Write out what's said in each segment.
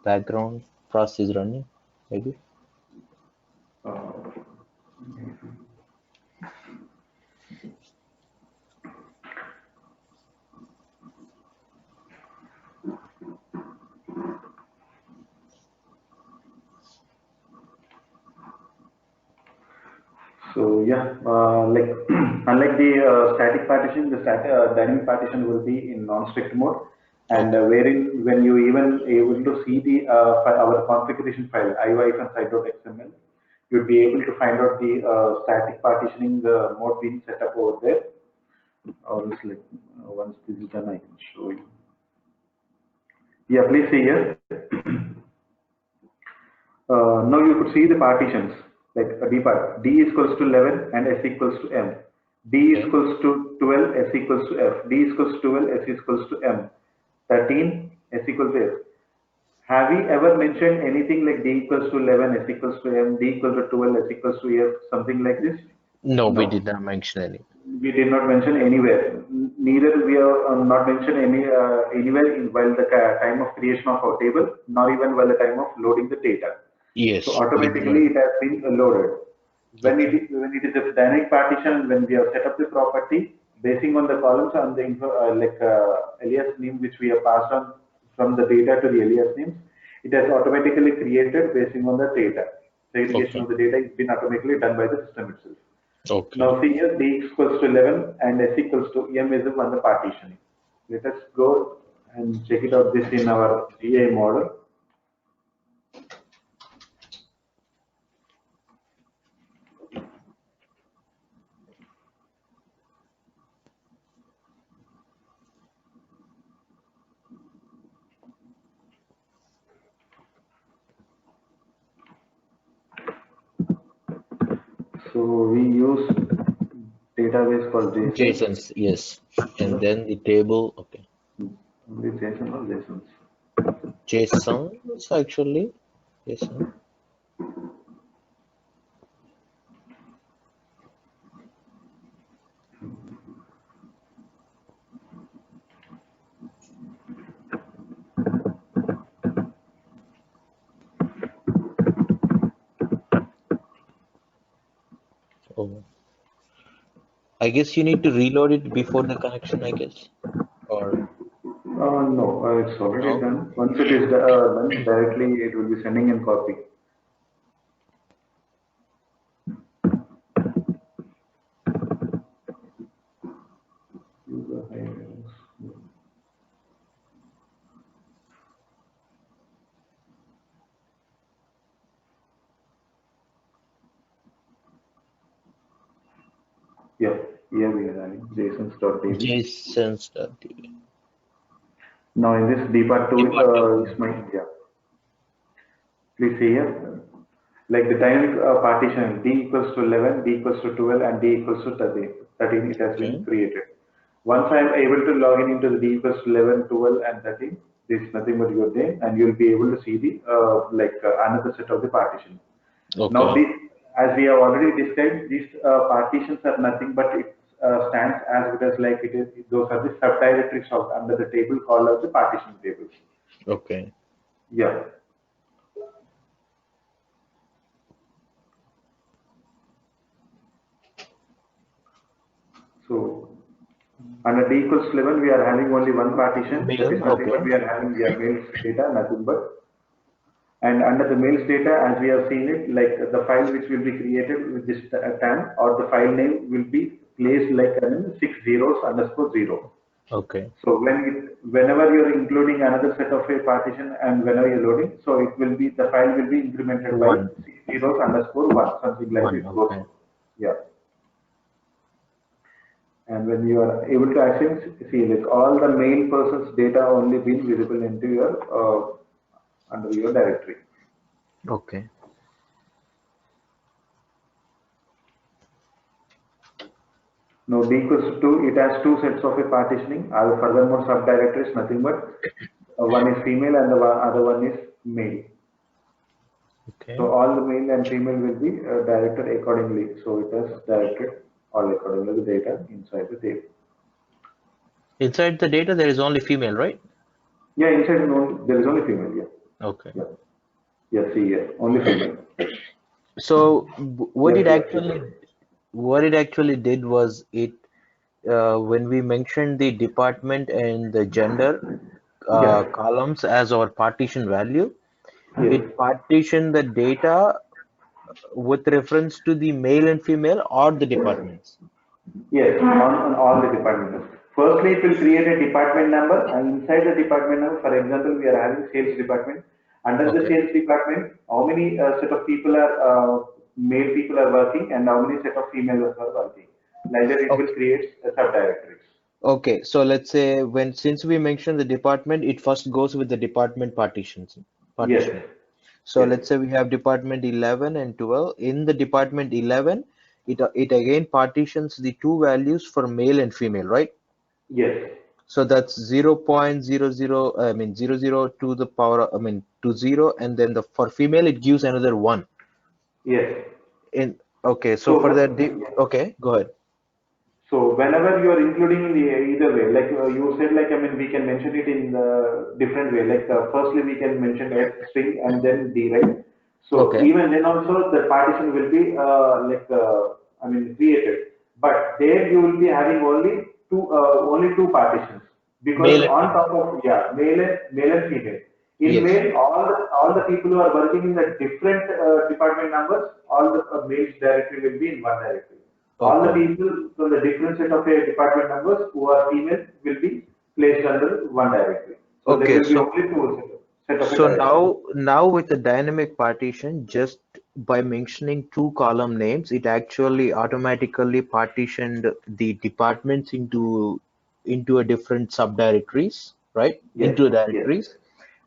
background process is running, maybe. Uh, So yeah, like unlike the static partition, the dynamic partition will be in non-strict mode, and Okay. wherein when you even able to see the our configuration file iy-site.xml, you'd be able to find out the static partitioning mode being set up over there. Or else like once this is done, I can show you. Yeah, please see here. Now you could see the partitions like a D part. D equals to 11 and S equals to M. D is Okay. equals to 12, S equals to F. D is equals to 12, S is equals to M. 13, S equals to F. Have we ever mentioned anything like D equals to 11, S equals to M, D equals to 12, S equals to F, something like this? No, we did No, not mention any. we did not mention anywhere. Neither we have not mentioned anywhere while the time of creation of our table, nor even while the time of loading the data. So Yes, we did not. automatically it has been loaded. Okay. When it is a dynamic partition, when we have set up the property, basing on the columns and the info, alias name which we have passed on from the data to the alias names, it has automatically created basing on the data. Segregation Okay. of the data is been automatically done by the system itself. Okay. Now see here, D equals to 11 and S equals to M is on the partitioning. Let us go and check it out this in our GI model. So we use database called JSON. JSONs, yes. And Yes. then the table, okay. Only JSON or JSONs. JSONs actually. JSON. Oh, I guess you need to reload it before the connection, I guess. Or No, it's already no? done. Once it is done, directly it will be sending in copy. User highlights. Yeah, here we are having JSONs.db. JSONs.db. Now in this dpart2 Depart two. is my, yeah, please see here. Like the dynamic partition, D equals to 11, D equals to 12, and D equals to 13, it has been Okay. created. Once I am able to log in into the D equals to 11, 12, and 13, this is nothing but your name, and you'll be able to see the another set of the partition. Now, Okay. this, as we have already described, these partitions are nothing but it stands as it is like it is. Those are the subdirectories of under the table called as the partition tables. Okay. Yeah. So under D equals 11, we are having only one partition. That is Mail. nothing but Okay. we are having the mails data, nothing but. And under the mails data, as we have seen it, like the file which will be created with this tag or the file name will be placed like 6 zeros_0. Okay. So whenever you're including another set of a partition and whenever you're loading, so it will be the file will be incremented by One. 6 zeros_1, something like One. this goes Okay. on. Yeah. And when you are able to access, see like all the main person's data only been visible into your under your directory. Okay. Now D equals to 2, it has two sets of a partitioning. Furthermore, subdirectories nothing but one is female and the other one is male. Okay. So all the male and female will be directed accordingly. So it has directed all accordingly the data inside the table. Inside the data, there is only female, right? Yeah, inside there is only female. Yeah. Okay. Yeah. Yes, see, yes, only female. So Yes, yes. what it actually did was it when we mentioned the department and the gender Yeah. columns as our partition value, Yes. it partitioned the data with reference to the male and female or the departments. Yes, on all the departments. Firstly, it will create a department number, and inside the department number, for example, we are having sales department. Under the Okay. sales department, how many set of people are male people are working, and how many set of females are working. Like that, it will Okay. create a subdirectories. Okay. So let's say when since we mentioned the department, it first goes with the department Yes, partitioning. So yes, let's say we have department 11 and 12. In the department 11, it again partitions the two values for male and female, right? yes, So that's 0.00, I mean 00 to the power, I mean to 0, and then the for female it gives another 1. yes. In okay, so for So, that, okay, go ahead. so whenever you are including in the either way, like you said, like I mean, we can mention it in the different way. Like firstly, we can mention S string and then D, right? So Okay, even then also the partition will be I mean created, but there you will be having only two partitions because male and on female. top of male and female. In Yes. male, all the people who are working in the different department numbers, all the males directory will be in one directory. All the Okay. people from the different set of department numbers who are female will be placed under one directory. So there Okay. will be So only set of a so directory. now with the dynamic partition, just by mentioning two column names, it actually automatically partitioned the departments into a different subdirectories, right? Yes, Into yes, directories.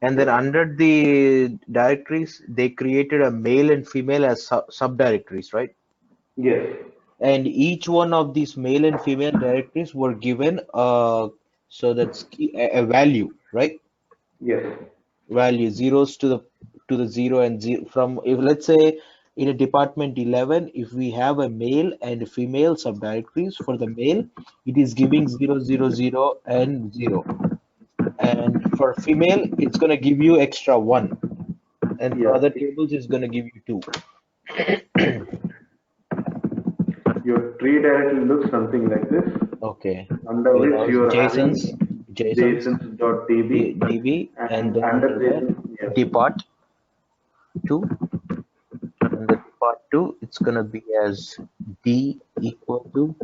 And then yes, under the directories, they created a male and female as subdirectories, right? yes, And each one of these male and female directories were given so that's a value, right? yes, Value zeros to the zero and zero from if let's say in a department 11 if we have a male and female subdirectories for the male it is giving 000 and 0 and for female it's going to give you extra 1 and for yeah. other tables it's going to give you 2. Your tree directory looks something like this, Okay, under you which know, you are having Jason's jasons.db, DB, and and then under under that JSON, yes. depart 2, and the depart 2 it's gonna be as D equal to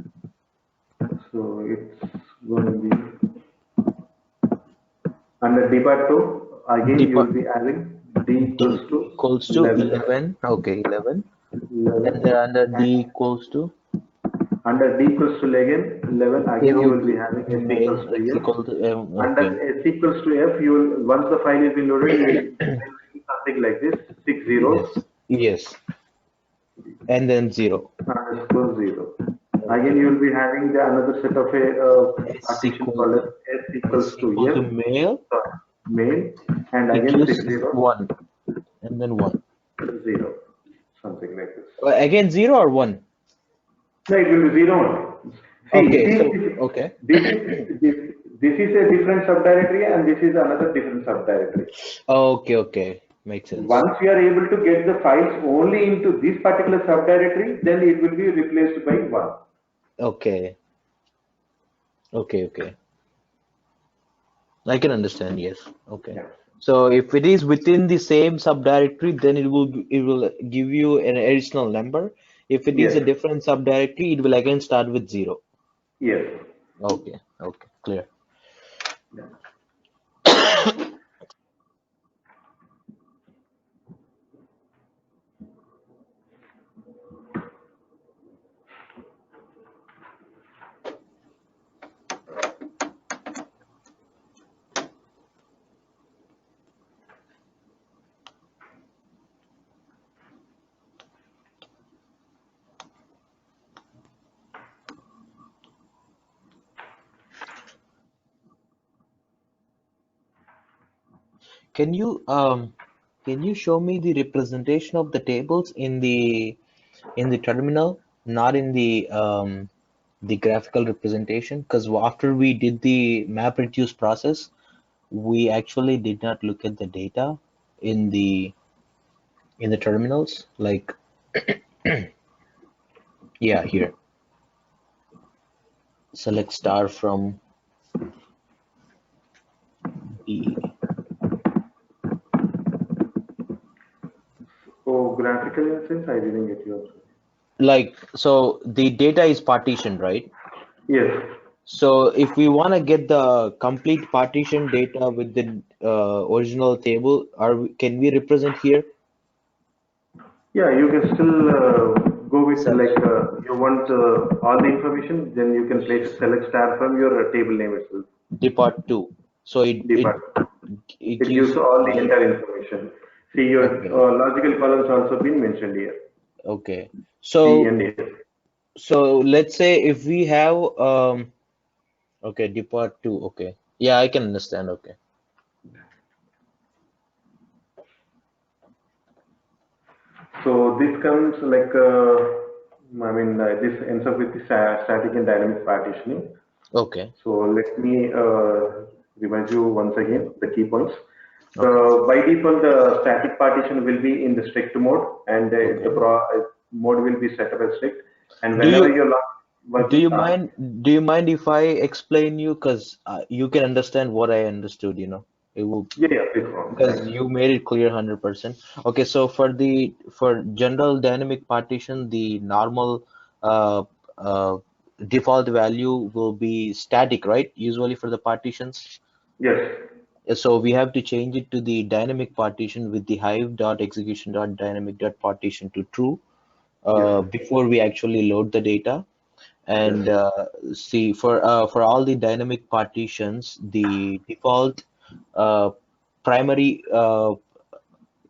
So it's going to be under depart 2, again you will depart be having d equals D to equals to 11, 11. Okay, 11, and 11, then under and D equals to under d equals to again 11, it again you will will be be having s male equals to X f. equal to M. Under Okay, s equals to f, you will, once the file is been loaded, you will see something like this, six zeros, yes, yes, and then 0. underscore 0. Again, Okay, you will be having the another set of a S partition equal called as s equals S to equal to f, male. sorry, main, and It again gives six zeros, 1 and then 1. 0, something like this. Again 0 or 1. No, it will be 0 only. See, Okay, it so is, okay. this is, this, this is a different subdirectory and this is another different subdirectory. Okay, okay. Makes sense. Once you are able to get the files only into this particular subdirectory, then it will be replaced by 1. Okay, okay, okay. I can understand, yes. Okay. Yeah. So if it is within the same subdirectory, then it will give you an additional number. If it is Yes. a different subdirectory, it will again start with 0. Yes. Okay, okay, clear. Yeah. Can you can you show me the representation of the tables in the terminal, not in the graphical representation? Because after we did the map reduce process, we actually did not look at the data. in the terminals, like yeah, here. Select star from the, Oh, graphical in a sense, I didn't get you. like, so the data is partitioned, right? Yes. So if we want to get the complete partition data with the original table, can we represent here? Yeah, you can still go with like Select you want all the information, then you can place a select star from your table name itself. depart two. So Depart. it It gives gives you all the the, entire information. See, your okay, logical columns also been mentioned here. okay. P So and S. let's say if we have okay, depart two, okay. Yeah, I can understand, okay. So this comes like, this ends up with the static and dynamic partitioning. Okay, So let me remind you once again the key points. okay, By default, the static partition will be in the strict mode, and the okay. mode will be set up as strict. And Do whenever you you're not do working, you mind if I explain you, because you can understand what I understood, It will, yeah, yeah, please go on. because Thanks. you made it clear 100%. Okay, so for general dynamic partition, the normal uh, uh, default value will be static, right? Usually for the partitions. Yes, So we have to change it to the dynamic partition with the hive dot execution dot dynamic dot partition to true yes, before we actually load the data. yes. And see, for all the dynamic partitions, the default uh, primary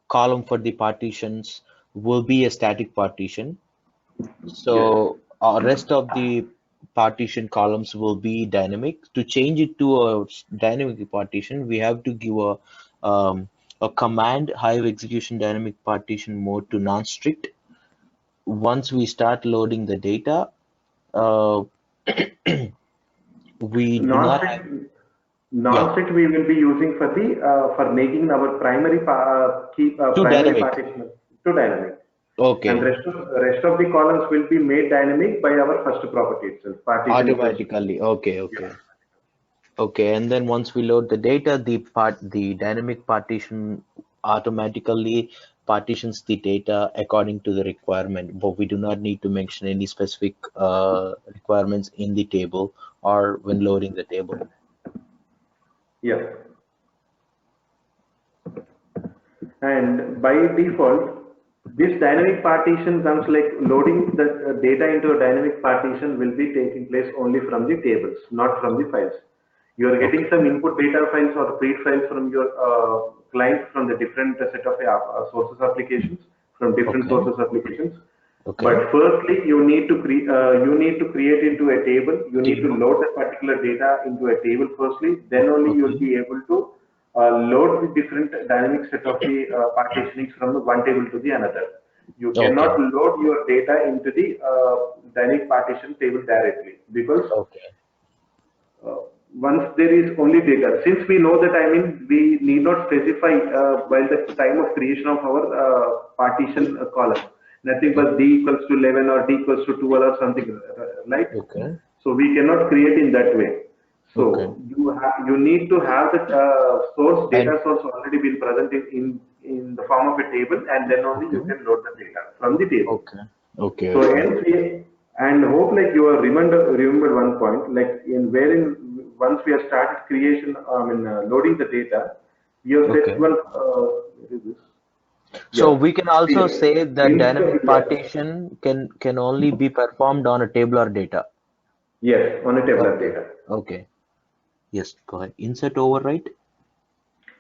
column for the partitions will be a static partition. Yes. So rest of the partition columns will be dynamic. To change it to a dynamic partition, we have to give a command hive execution dynamic partition mode to non-strict. Once we start loading the data, uh, we do not have, Non-strict, yeah, non-strict we will be using for making our primary key to primary dynamic. partition to dynamic, and Okay, rest of the columns will be made dynamic by our first property itself, partition equals to. automatically. Okay, Yeah. okay. Okay, and then once we load the data, the dynamic partition automatically partitions the data according to the requirement, but we do not need to mention any specific requirements in the table or when loading the table. Yeah. And by default, this dynamic partition comes like loading the data into a dynamic partition will be taking place only from the tables, not from the files. You are getting Okay, some input data files or read files from your client from the different set of sources applications, from different okay, sources applications. okay. But firstly, you need to create into a table. You need to Table. load the particular data into a table firstly. Then only you will Okay, be able to load the different dynamic set of the partitionings from the one table to the another. You okay, cannot load your data into the dynamic partition table directly because okay, uh, once there is only data, since we know that, we need not specify while the time of creation of our partition column, nothing but d equals to 11 or d equals to 12 or something, right? okay, So we cannot create in that way. okay. So you need to have the And data source already been present in the form of a table, and then only you okay, can load the data from the table. okay, okay, So okay, hence and hope like you are remembered one point, like in wherein once we have started creation, loading the data, we have set okay. one, where is this? So Yeah. we can See, also say that dynamic yeah, partition can only be performed on a tabular data. yes, on a tabular Okay. data. Okay. Yes, go ahead. Insert overwrite.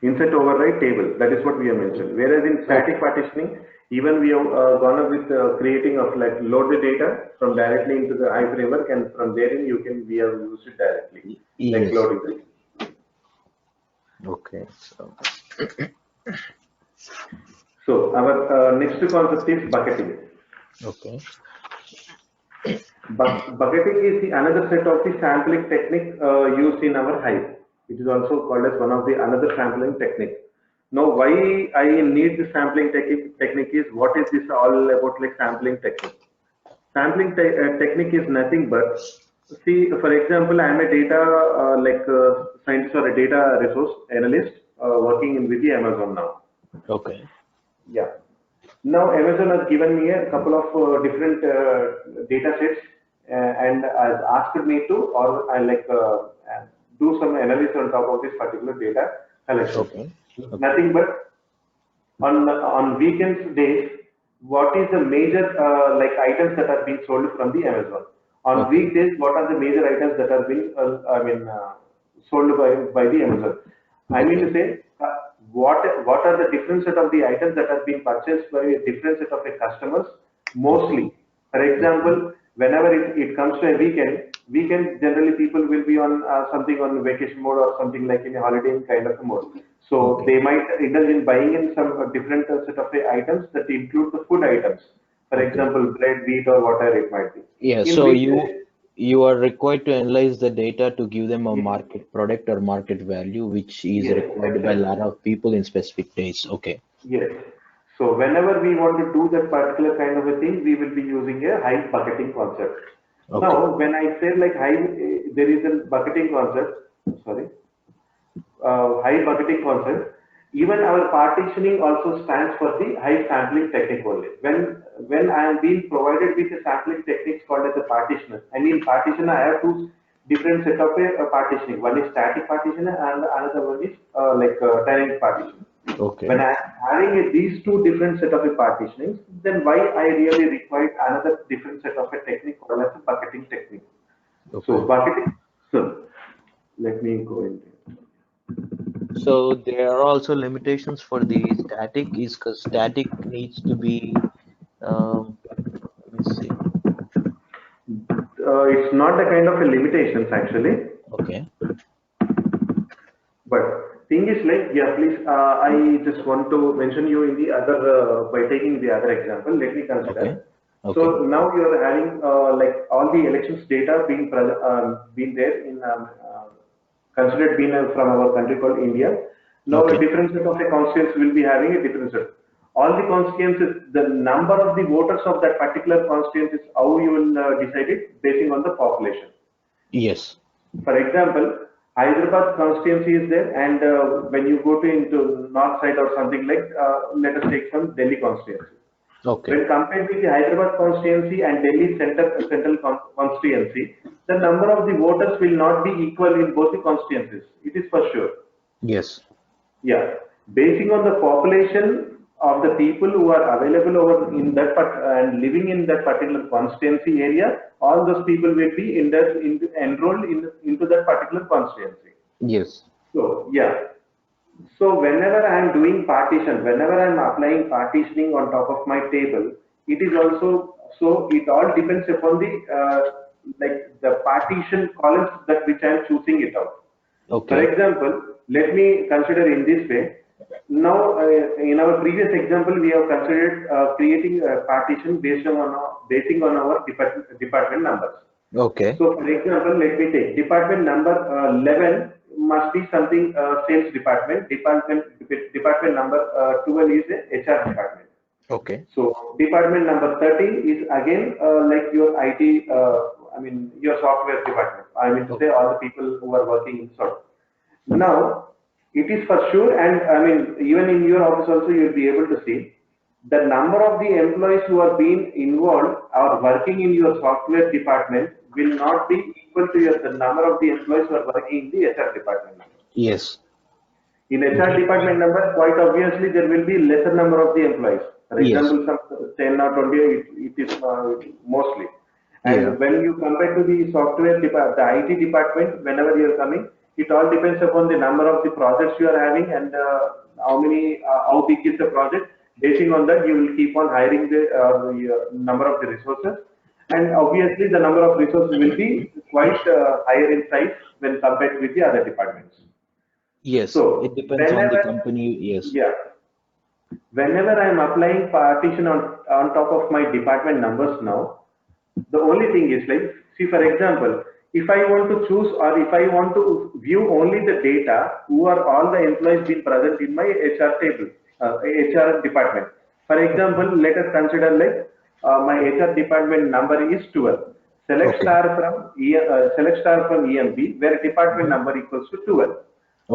Insert override table. That is what we have Okay. mentioned. Whereas in Okay. static partitioning, even we have gone up with creating of like load the data from directly into the I framework, and from therein you can we have used it directly, like Yes. loading it. Okay. So So our next concept is bucketing. okay. Bucketing is another set of the sampling technique used in our Hive. It is also called as one of the another sampling technique. Now, why I need the sampling technique is what is this all about, like sampling technique? Sampling technique is nothing but, see, for example, I am a data scientist or a data resource analyst working in with the Amazon now. Okay. Yeah. Now Amazon has given me a couple of different data sets and has asked me to, or I do some analysis on top of this particular data collections. Okay. Okay. Nothing but on weekends days, what is the major items that are being sold from the Amazon? On Okay. weekdays, what are the major items that are being sold by the Amazon? I mean to Okay. say, what are the different set of the items that are being purchased by a different set of the customers Okay. mostly. For Okay. example, whenever it comes to a weekend generally people will be on something on vacation mode or something like in a holiday kind of a mode. So Okay. they might indulge in buying in some different set of items that include the food items. For Okay. example, bread, wheat, or whatever it might be. Yeah, In so weekdays, you are required to analyze the data to give them a yes, market product or market value, which is yes, required by a exactly. lot of people in specific days. Okay. Yes. So whenever we want to do that particular kind of a thing, we will be using a high bucketing concept. Okay. Now, when I say like high, there is a bucketing concept. Sorry, high bucketing concept. Even our partitioning also stands for the high sampling technique only. When I am being provided with a sampling techniques called as a partitioner, I mean partitioner, I have two different set of partitioning. One is static partitioner and another one is dynamic partitioner. When Okay. I am having these two different set of a partitionings, then why I really require another different set of a technique called as a bucketing technique. So Okay. bucketing, so let me go into it. So there are also limitations for the static is because static needs to be let me see. It's not a kind of a limitations actually, Okay. but thing is like, yeah, please, I just want to mention you in the other, by taking the other example, let me Okay. consider. Okay. So now you are having like all the elections data being there in considered being from our country called India. Now a Okay. different set of the constituents will be having a different set. All the constituencies, the number of the voters of that particular constituency is how you will decide it basing on the population. Yes. For example, Hyderabad constituency is there, and when you go to into north side or something like, let us take some Delhi constituency. Okay. When compared with the Hyderabad constituency and Delhi central constituency, the number of the voters will not be equal in both the constituencies. It is for sure. Yes. Yeah, basing on the population of the people who are available over in that and living in that particular constituency area, all those people will be enrolled into that particular constituency. Yes. So yeah, so whenever I am doing partition, whenever I am applying partitioning on top of my table, it is also, so it all depends upon the the partition columns that which I am choosing it out. For Okay. example, let me consider in this way. Now, in our previous example, we have considered creating a partition basing on our department numbers. Okay. So, for example, let me take department number 11 must be something sales department. Department number 12 is a HR department. Okay. So department number 13 is again like your IT, I mean your software department. I mean to say Okay. all the people who are working in software. Now, it is for sure, and I mean, even in your office also, you'll be able to see the number of the employees who are being involved or working in your software department will not be equal to the number of the employees who are working in the HR department. Yes. In HR Mhm. department number, quite obviously, there will be lesser number of the employees. For Yes. example, some 10 or 20, it is mostly. Yeah. And when you compare to the software department, the IT department, whenever you are coming, it all depends upon the number of the projects you are having and how big is the project. Basing on that, you will keep on hiring the number of the resources. And obviously, the number of resources will be quite higher in size when compared with the other departments. Yes. It So depends on the whenever, company. Yes. yeah, whenever I am applying partition on top of my department numbers now, the only thing is like, see, for example, if I want to choose or if I want to view only the data, who are all the employees being present in my HR table, HR department. For Okay. example, let us consider like my HR department number is 12. Okay. Select star from EMP where department Mhm. number equals to 12.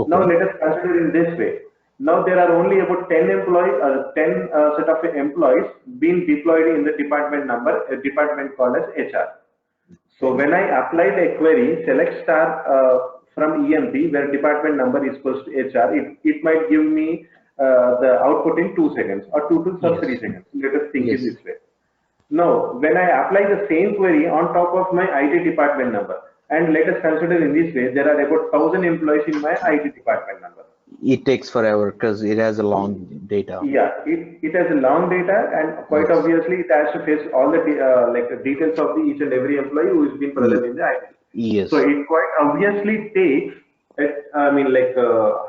Now Okay. let us consider in this way. Now there are only about 10 employees, 10 set of employees being deployed in the department number, a department called as HR. So Okay. when I applied a query, select star from EMP where department number is equals to HR, it might give me the output in 2 seconds or 2 to 3 Yes. seconds. Let us think in Yes. this way. Now, when I apply the same query on top of my IT department number, and let us consider in this way, there are about 1,000 employees in my IT department number. It takes forever because it has a long data. Yeah, it has a long data, and quite Yes. obviously it has to face all the like the details of the each and every employee who is being present Y- in the IT. So yes. it quite obviously takes, I mean, like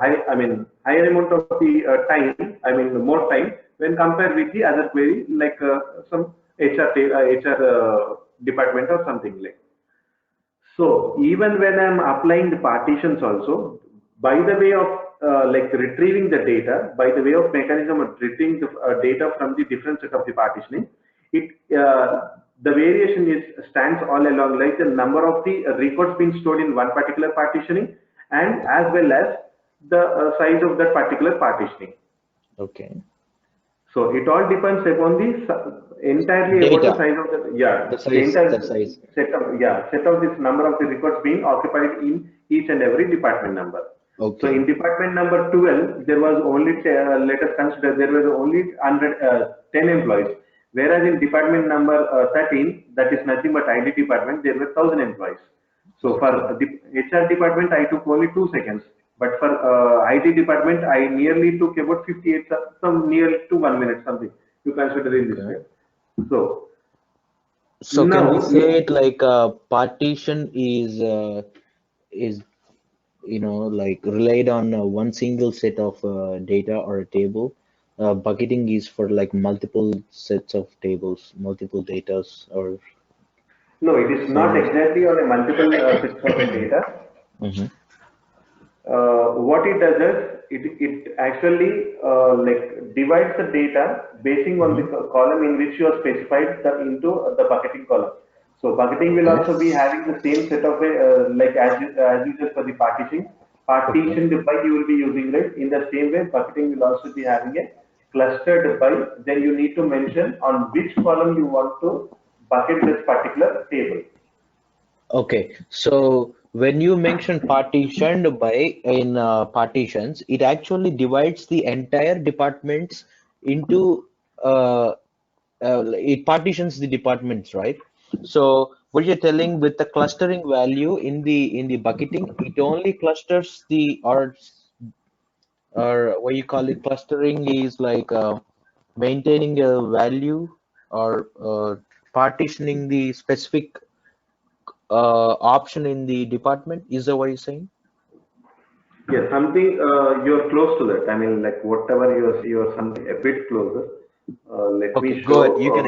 higher amount of the time. I mean, more time when compared with the other query, like some HR department or something like. So even when I'm applying the partitions also, by the way of like retrieving the data, by the way of mechanism of retrieving the data from the different set of the partitioning, it the variation is stands all along like the number of the records being stored in one particular partitioning and as well as the size of that particular partitioning. Okay. So it all depends upon the entirely about the Data, size of the, the the size, entire the size. set of this number of the records being occupied in each and every department number. So Okay. in department number 12 there was only let us consider there were only 10 employees, whereas in department number 13, that is nothing but IT department, there were 1,000 employees. So for Okay. the HR department, I took only 2 seconds, but for IT department, I nearly took about 58, some near to 1 minute, something. You consider in this Okay. way. So So can we now, say it like partition is like relied on one single set of data or a table. Bucketing is for like multiple sets of tables, multiple datas or no, it is not something. exactly on a multiple sets of a data. Hmm. What it does is it actually like divides the data basing on the Hmm. column in which you are specified into the bucketing column. So bucketing will Okay. also be having the same set of like as usual for the Okay. partitioned by you will be using, right. In the same way, bucketing will also be having a clustered by. Then you need to mention on which column you want to bucket this particular table. Okay. So when you mention partitioned by in partitions, it actually divides the entire departments into it partitions the departments, right? So what you're telling with the clustering value in the bucketing, it only clusters the or what you call it clustering is like maintaining a value or partitioning the specific option in the department. Is that what you're saying? Yeah, something you're close to that. I mean, like whatever you're something a bit closer. Let Okay, me go show. ahead. You can